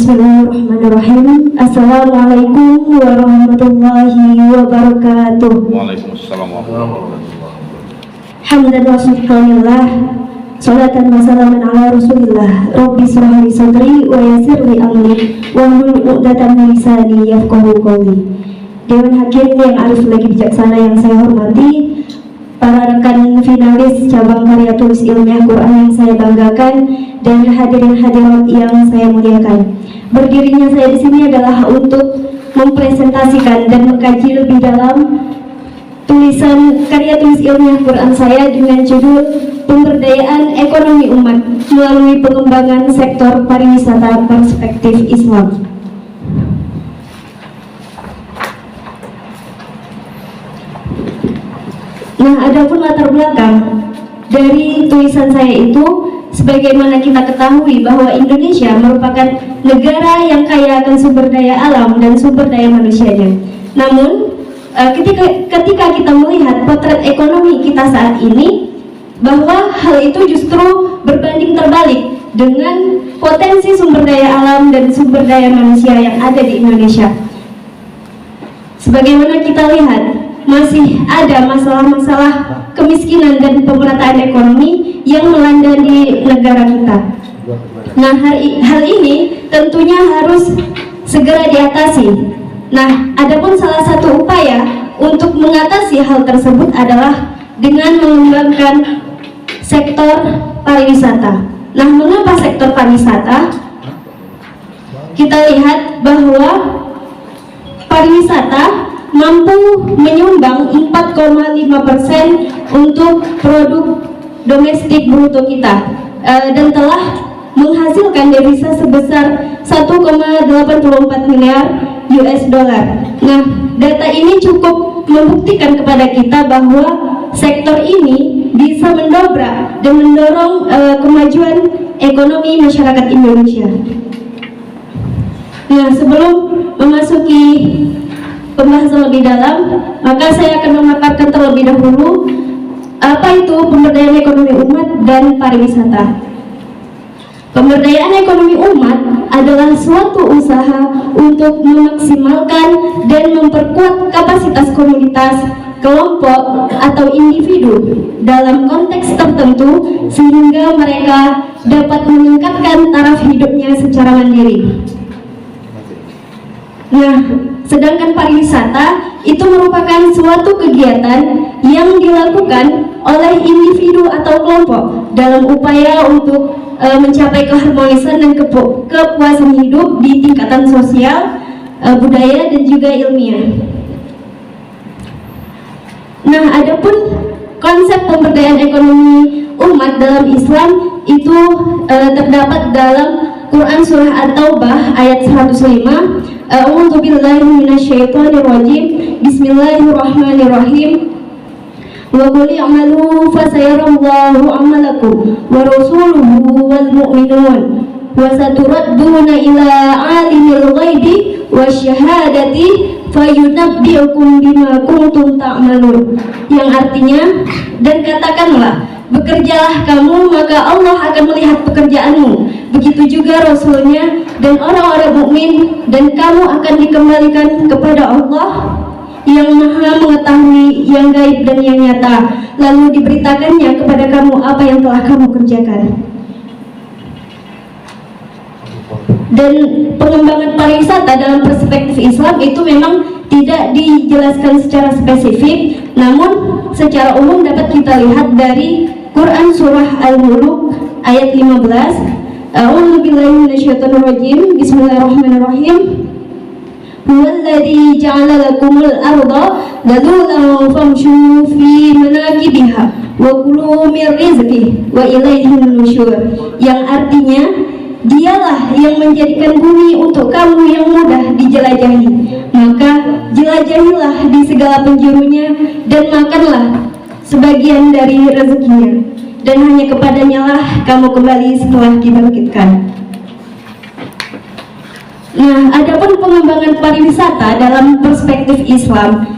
Bismillahirrahmanirrahim. Assalamualaikum warahmatullahi wabarakatuh. Waalaikumsalam warahmatullahi wabarakatuh. Hamdan wa syukranillah, salatan wa salaman ala rasulillah. Rabbi shrah li sadri wa yassir li amri wahlul 'uqdatam min lisani yafqahu qawli. Dewan Hakim yang arif lagi bijaksana yang saya hormati, para rekan finalis cabang karya tulis ilmiah Quran yang saya banggakan, dan hadirin hadirat yang saya muliakan. Berdirinya saya di sini adalah untuk mempresentasikan dan mengkaji lebih dalam tulisan karya tulis ilmiah Quran saya dengan judul Pemberdayaan Ekonomi Umat melalui Pengembangan Sektor Pariwisata Perspektif Islam. Nah, adapun latar belakang dari tulisan saya itu, sebagaimana kita ketahui bahwa Indonesia merupakan negara yang kaya akan sumber daya alam dan sumber daya manusianya. Namun, ketika kita melihat potret ekonomi kita saat ini, bahwa hal itu justru berbanding terbalik dengan potensi sumber daya alam dan sumber daya manusia yang ada di Indonesia. Sebagaimana kita lihat, masih ada masalah-masalah kemiskinan dan pemerataan ekonomi yang melanda di negara kita. Nah, hal ini tentunya harus segera diatasi. Nah, adapun salah satu upaya untuk mengatasi hal tersebut adalah dengan mengembangkan sektor pariwisata. Nah, mengapa sektor pariwisata? Kita lihat bahwa pariwisata mampu menyumbang 4,5% untuk produk domestik bruto kita, dan telah menghasilkan devisa sebesar 1,84 miliar US dollar. Nah, data ini cukup membuktikan kepada kita bahwa sektor ini bisa mendobrak dan mendorong kemajuan ekonomi masyarakat Indonesia. Nah, sebelum memasuki pembahasan lebih dalam, maka saya akan memaparkan terlebih dahulu apa itu pemberdayaan ekonomi umat dan pariwisata. Pemberdayaan ekonomi umat adalah suatu usaha untuk memaksimalkan dan memperkuat kapasitas komunitas, kelompok, atau individu dalam konteks tertentu sehingga mereka dapat meningkatkan taraf hidupnya secara mandiri. Nah, sedangkan pariwisata itu merupakan suatu kegiatan yang dilakukan oleh individu atau kelompok dalam upaya untuk mencapai keharmonisan dan kepuasan hidup di tingkatan sosial, budaya, dan juga ilmiah. Nah, adapun konsep pemberdayaan ekonomi umat dalam Islam itu terdapat dalam Quran Surah At-Taubah ayat 105. A'udzu billahi minasyaitonir rajim. Bismillahirrahmanirrahim. Wa qul i'malu fasayarallahu 'amalakum wa rasuluhu wal mu'minun wa saturadduna ila 'alimil ghaibi wasyahadati fayunabbi'ukum bima kuntum ta'malun. Yang artinya, dan katakanlah, bekerjalah kamu maka Allah akan melihat pekerjaanmu, begitu juga Rasulnya dan orang-orang mukmin, dan kamu akan dikembalikan kepada Allah yang maha mengetahui yang gaib dan yang nyata, lalu diberitakannya kepada kamu apa yang telah kamu kerjakan. Dan pengembangan pariwisata dalam perspektif Islam itu memang tidak dijelaskan secara spesifik, namun secara umum dapat kita lihat dari Quran Surah Al-Mulk ayat 15. A'udzu billahi minasyaitonir rajim. Bismillahirrahmanirrahim. Huwallazi ja'ala lakumul arda dalulan famshu fi manakibiha wa kulu min rizqihi wa ilaihin nusyur. Yang artinya, Dialah yang menjadikan bumi untuk kamu yang mudah dijelajahi, maka jelajahilah di segala penjurunya dan makanlah sebagian dari rezekinya, dan hanya kepadanya lah kamu kembali setelah dibangkitkan. Nah, adapun pengembangan pariwisata dalam perspektif Islam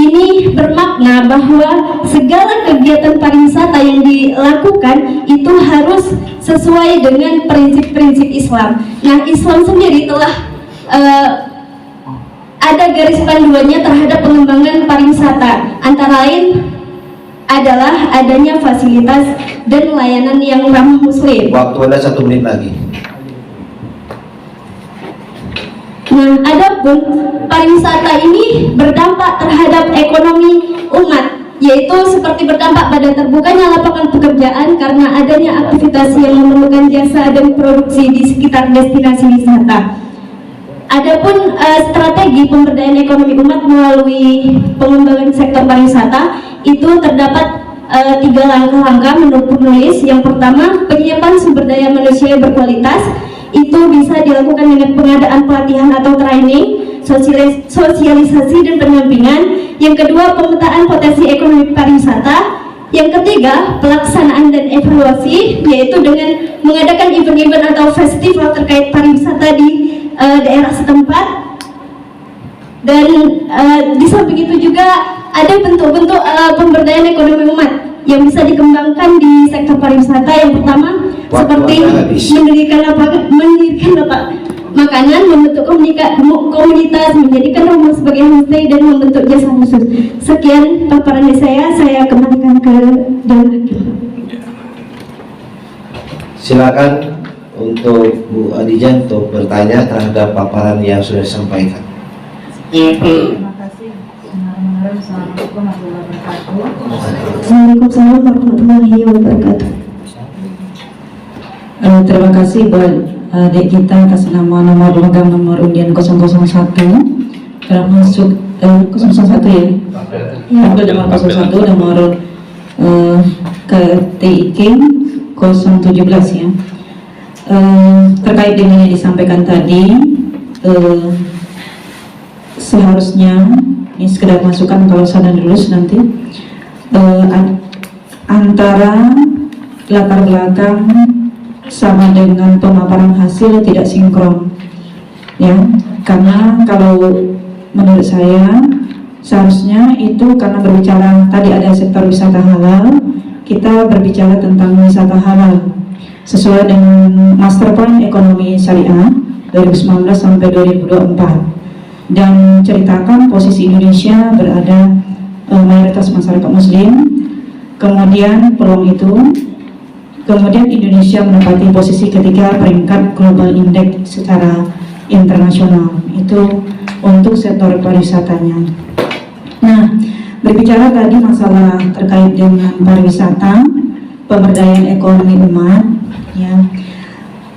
Ini bermakna bahwa segala kegiatan pariwisata yang dilakukan itu harus sesuai dengan prinsip-prinsip Islam. Nah, Islam sendiri telah ada garis panduannya terhadap pengembangan pariwisata. Antara lain adalah adanya fasilitas dan layanan yang ramah muslim. Waktu Anda 1 menit lagi. Nah, adapun pariwisata ini berdampak terhadap ekonomi umat, yaitu seperti berdampak pada terbukanya lapangan pekerjaan karena adanya aktivitas yang memerlukan jasa dan produksi di sekitar destinasi wisata. Adapun strategi pemberdayaan ekonomi umat melalui pengembangan sektor pariwisata itu terdapat 3 langkah-langkah menurut penulis. Yang pertama, penyiapan sumber daya manusia yang berkualitas. Itu bisa dilakukan dengan pengadaan pelatihan atau training, sosialisasi dan pendampingan. Yang kedua, pemetaan potensi ekonomi pariwisata. Yang ketiga, pelaksanaan dan evaluasi, yaitu dengan mengadakan event-event atau festival terkait pariwisata di daerah setempat. Dan di samping itu juga ada bentuk-bentuk pemberdayaan ekonomi umat yang bisa dikembangkan di sektor pariwisata. Yang pertama, seperti mendirikan makanan, membentuk komunitas, menjadikan rumah sebagai homestay, dan membentuk jasa khusus. Sekian paparan saya kembalikan ke Dewan Hakim. Silakan untuk Bu Adijah untuk bertanya terhadap paparan yang sudah disampaikan. Terima kasih. Assalamualaikum warahmatullahi wabarakatuh. Waalaikumsalam warahmatullahi wabarakatuh. Terima kasih buat adik kita atas nama memegang nomor undian 001 termasuk 001 ya. Ambil nomor 01 nomor KTIK 017 ya. Terkait dengan yang disampaikan tadi, seharusnya ini sekedar masukan kalau sadar dulu nanti antara latar belakang sama dengan pemaparan hasil tidak sinkron ya, karena kalau menurut saya seharusnya itu karena berbicara tadi ada sektor wisata halal, kita berbicara tentang wisata halal sesuai dengan Master Plan Ekonomi Syariah 2019 sampai 2024 dan ceritakan posisi Indonesia berada mayoritas masyarakat muslim, kemudian peluang itu. Kemudian Indonesia menempati posisi ketiga peringkat Global Index secara internasional, itu untuk sektor pariwisatanya. Nah, berbicara tadi masalah terkait dengan pariwisata, pemberdayaan ekonomi umat, ya.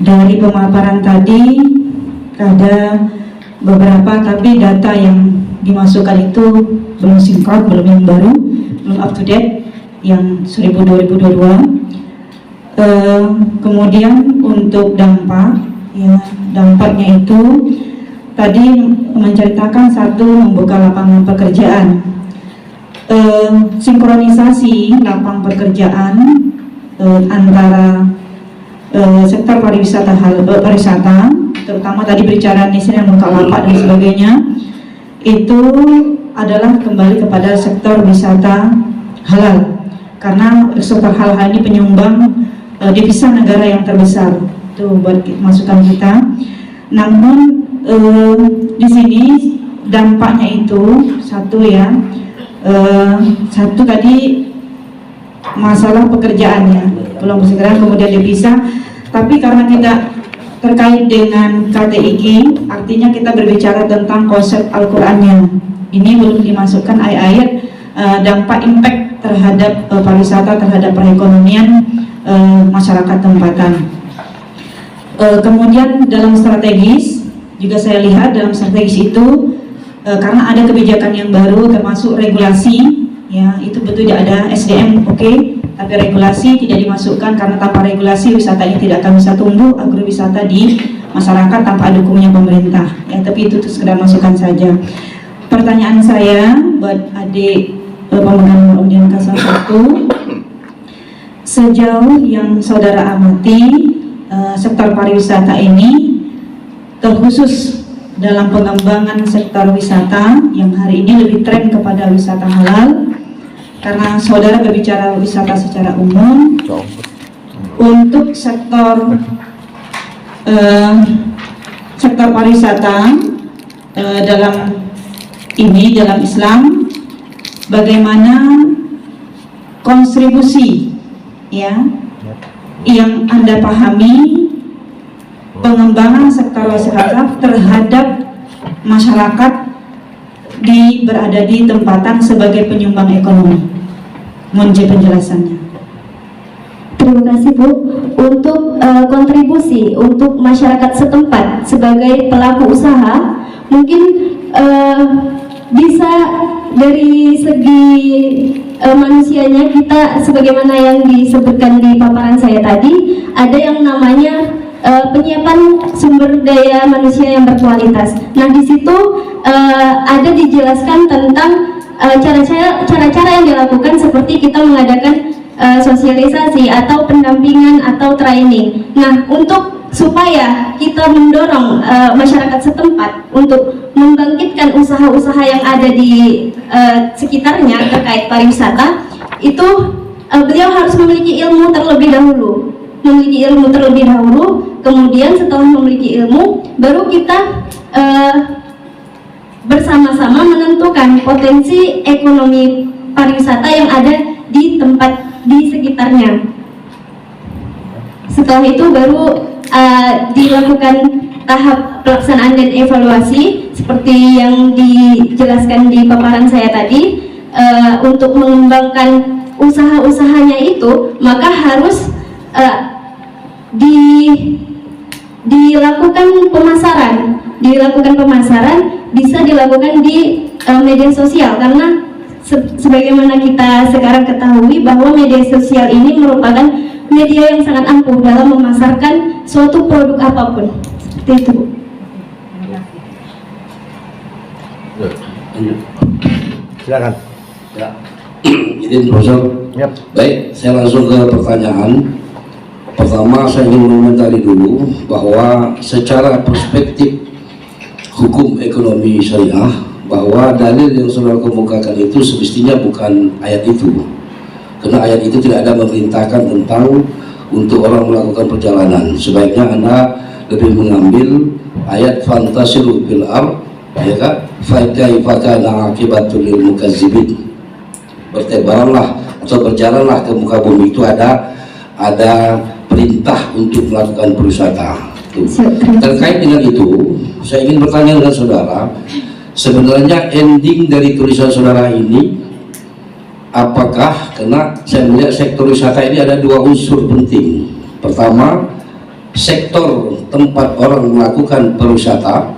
Dari pemaparan tadi ada beberapa, tapi data yang dimasukkan itu belum sinkron, belum yang baru, belum up to date, yang 2022. Kemudian untuk dampak, ya, dampaknya itu tadi menceritakan satu, membuka lapangan pekerjaan, sinkronisasi lapangan pekerjaan antara sektor pariwisata terutama tadi bicara di sini membuka lapak dan sebagainya, itu adalah kembali kepada sektor wisata halal, karena sektor halal ini penyumbang devisa negara yang terbesar. Itu buat masukan kita. Namun di sini dampaknya itu satu ya, satu tadi masalah pekerjaannya belum segera, kemudian devisa. Tapi karena kita terkait dengan KTIK, artinya kita berbicara tentang konsep Al-Qur'annya. Ini belum dimasukkan ayat-ayat dampak impact terhadap pariwisata, terhadap perekonomian masyarakat tempatan. Kemudian dalam strategis juga saya lihat dalam strategis itu karena ada kebijakan yang baru termasuk regulasi, ya itu betul tidak ada SDM, oke, tapi regulasi tidak dimasukkan karena tanpa regulasi wisata ini tidak akan bisa tumbuh, agrowisata di masyarakat tanpa dukungnya pemerintah, ya. Tapi itu sekedar masukan saja. Pertanyaan saya buat adik pemegang undian K1, sejauh yang saudara amati sektor pariwisata ini terkhusus dalam pengembangan sektor wisata yang hari ini lebih tren kepada wisata halal, karena saudara berbicara wisata secara umum. Untuk sektor pariwisata dalam Islam, bagaimana kontribusi ya yang Anda pahami pengembangan sektor wisata terhadap masyarakat berada di tempatan sebagai penyumbang ekonomi. Mohon penjelasannya. Terima kasih Bu. Untuk kontribusi untuk masyarakat setempat sebagai pelaku usaha, mungkin bisa dari segi manusianya, kita sebagaimana yang disebutkan di paparan saya tadi, ada yang namanya penyiapan sumber daya manusia yang berkualitas. Nah, di situ ada dijelaskan tentang cara-cara yang dilakukan, seperti kita mengadakan sosialisasi atau pendampingan atau training. Nah, untuk supaya kita mendorong masyarakat setempat untuk membangkitkan usaha-usaha yang ada di sekitarnya terkait pariwisata, itu beliau harus memiliki ilmu terlebih dahulu. Kemudian setelah memiliki ilmu, baru kita bersama-sama menentukan potensi ekonomi pariwisata yang ada di tempat di sekitarnya. Setelah itu baru dilakukan tahap pelaksanaan dan evaluasi seperti yang dijelaskan di paparan saya tadi. Untuk mengembangkan usaha-usahanya itu, maka harus dilakukan pemasaran bisa dilakukan di media sosial, karena sebagaimana kita sekarang ketahui bahwa media sosial ini merupakan media yang sangat ampuh dalam memasarkan suatu produk apapun. Seperti itu. Silakan. Ya, izin Profesor. Yap. Baik, saya langsung ke pertanyaan. Pertama, saya ingin mengomentari dulu bahwa secara perspektif hukum ekonomi syariah, bahwa dalil yang saudara kemukakan itu semestinya bukan ayat itu, karena ayat itu tidak ada memerintahkan tentang untuk orang melakukan perjalanan. Sebaiknya Anda lebih mengambil ayat fantasiru bil ard, ya kan, fa kaifa kana aqibatul lil mukazzibin. Bertebaranlah atau berjalanlah ke muka bumi, itu ada perintah untuk melakukan perwisata. Terkait dengan itu, saya ingin bertanya dengan saudara, sebenarnya ending dari tulisan saudara ini apakah, karena saya melihat sektor wisata ini ada dua unsur penting. Pertama, sektor tempat orang melakukan perwisata,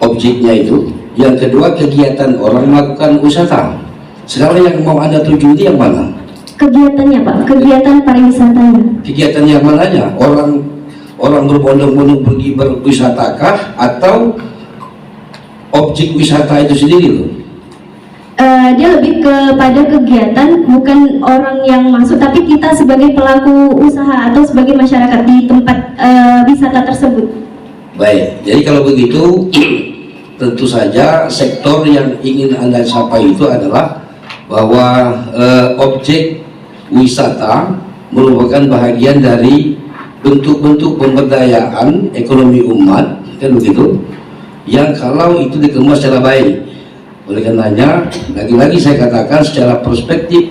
objeknya itu. Yang kedua, kegiatan orang melakukan wisata. Sekarang yang mau Anda tuju ini yang mana? Kegiatannya Pak, kegiatan pariwisatanya. Kegiatan yang mananya? Orang berbondong-bondong pergi berwisatakah atau objek wisata itu sendiri loh? Dia lebih kepada kegiatan, bukan orang yang masuk, tapi kita sebagai pelaku usaha atau sebagai masyarakat di tempat wisata tersebut. Baik, jadi kalau begitu tentu saja sektor yang ingin Anda capai itu adalah bahwa objek wisata merupakan bahagian dari bentuk-bentuk pemberdayaan ekonomi umat, kan begitu, yang kalau itu dikemas secara baik. Oleh karenanya, lagi-lagi saya katakan secara perspektif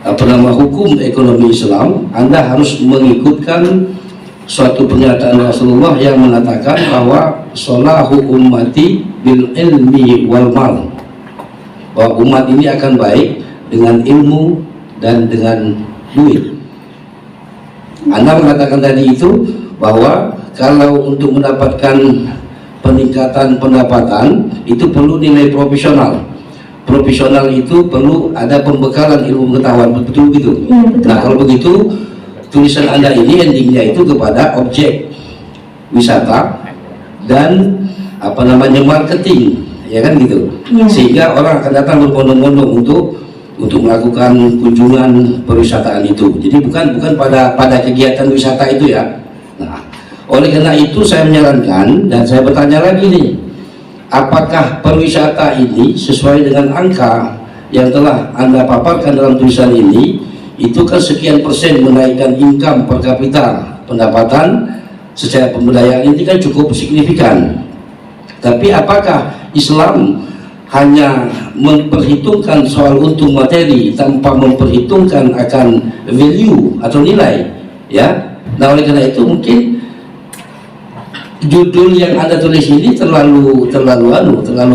hukum ekonomi Islam, Anda harus mengikutkan suatu pernyataan Rasulullah yang mengatakan bahwa solahu ummati bil ilmi wal mal, bahwa umat ini akan baik dengan ilmu dan dengan duit. Anda mengatakan tadi itu bahwa kalau untuk mendapatkan peningkatan pendapatan itu perlu nilai profesional. Profesional itu perlu ada pembekalan ilmu pengetahuan, betul begitu? Ya, betul. Nah, kalau begitu tulisan Anda ini endingnya itu kepada objek wisata dan marketing, ya kan gitu. Ya. Sehingga orang akan datang berbondong-bondong untuk melakukan kunjungan perwisataan itu. Jadi bukan pada kegiatan wisata itu ya. Nah, Oleh karena itu saya menyarankan dan saya bertanya lagi nih, apakah pariwisata ini sesuai dengan angka yang telah Anda paparkan dalam tulisan ini, itu kan sekian persen menaikkan income per kapita, pendapatan secara pemberdayaan ini kan cukup signifikan. Tapi apakah Islam hanya memperhitungkan soal untung materi tanpa memperhitungkan akan value atau nilai, ya? Nah, oleh karena itu mungkin judul yang Anda tulis ini terlalu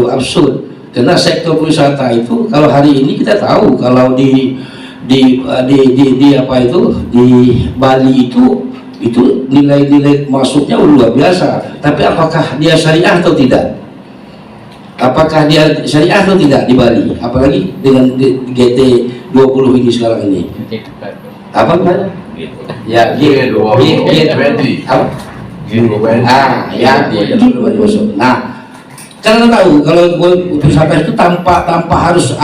absurd, karena sektor wisata itu kalau hari ini kita tahu kalau di apa itu di Bali itu nilai-nilai masuknya luar biasa. Tapi apakah dia syariah atau tidak? Apakah dia syariah atau tidak di Bali? Apalagi dengan GT 20 ini sekarang ini. Apa Pak? Ya, G20. Apa? Ya, nah, karena tahu kalau wisata itu tanpa harus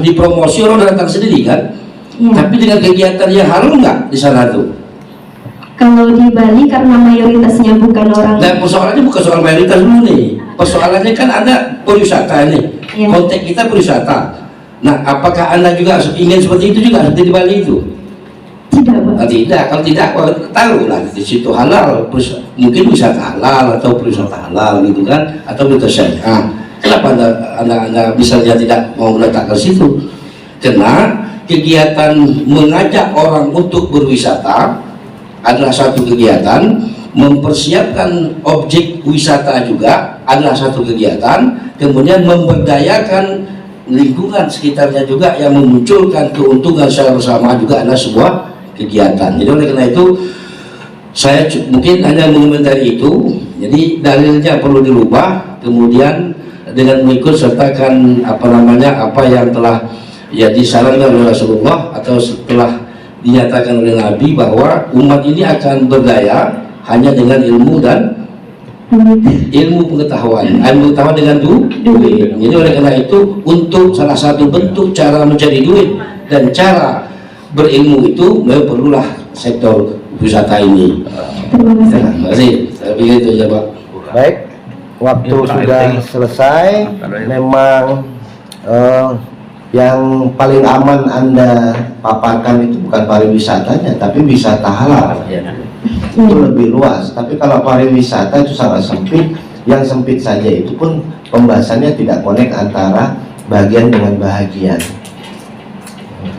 dipromosi, orang datang sendiri kan. Ya. Tapi dengan kegiatan yang halal nggak di sana tuh? Kalau di Bali karena mayoritasnya bukan orang. Dan persoalannya bukan soal mayoritas dulu nih. Persoalannya kan Anda pariwisata nih. Ya. Konteks kita pariwisata. Nah, apakah Anda juga ingin seperti itu juga seperti di Bali itu? Tidak, Pak. Nah, tidak, kalau tidak tahu lah di situ halal, mungkin wisata halal atau pariwisata halal gitu kan, atau wisata syariah. Kenapa anda misalnya tidak mau meletakkan situ? Karena kegiatan mengajak orang untuk berwisata adalah satu kegiatan, mempersiapkan objek wisata juga adalah satu kegiatan, kemudian memberdayakan lingkungan sekitarnya juga yang memunculkan keuntungan secara bersama juga adalah sebuah kegiatan. Jadi oleh karena itu saya mungkin hanya mengomentari itu. Jadi dalilnya perlu dirubah, kemudian dengan mengikut sertakan apa yang telah ya disarankan oleh Rasulullah atau setelah dinyatakan oleh Nabi bahwa umat ini akan berdaya hanya dengan ilmu dan ilmu pengetahuan dengan duit. Jadi oleh karena itu untuk salah satu bentuk cara mencari duit dan cara berilmu itu memang perlulah sektor wisata ini. Terima kasih. Saya pikir itu aja Pak. Baik, waktu sudah selesai. Memang yang paling aman Anda paparkan itu bukan pariwisatanya, tapi wisata halal. Itu lebih luas. Tapi kalau pariwisata itu sangat sempit. Yang sempit saja itu pun pembahasannya tidak connect antara bagian dengan bahagian.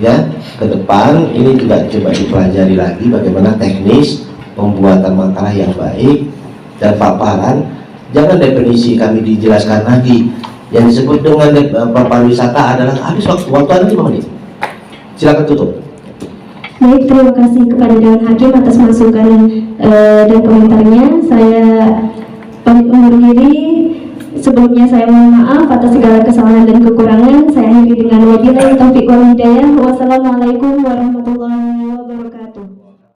Ya, ke depan ini juga coba dipelajari lagi bagaimana teknis pembuatan makalah yang baik dan paparan. Jangan definisi kami dijelaskan lagi. Yang disebut dengan pariwisata adalah habis waktu Anda 5 menit. Silakan tutup. Baik, terima kasih kepada Dewan Hakim atas masukan dan komentarnya. Saya pamit undur diri. Sebelumnya saya mohon maaf atas segala kesalahan dan kekurangan. Saya akhiri dengan wabillahi taufiq wal hidayah. Wassalamualaikum warahmatullahi wabarakatuh.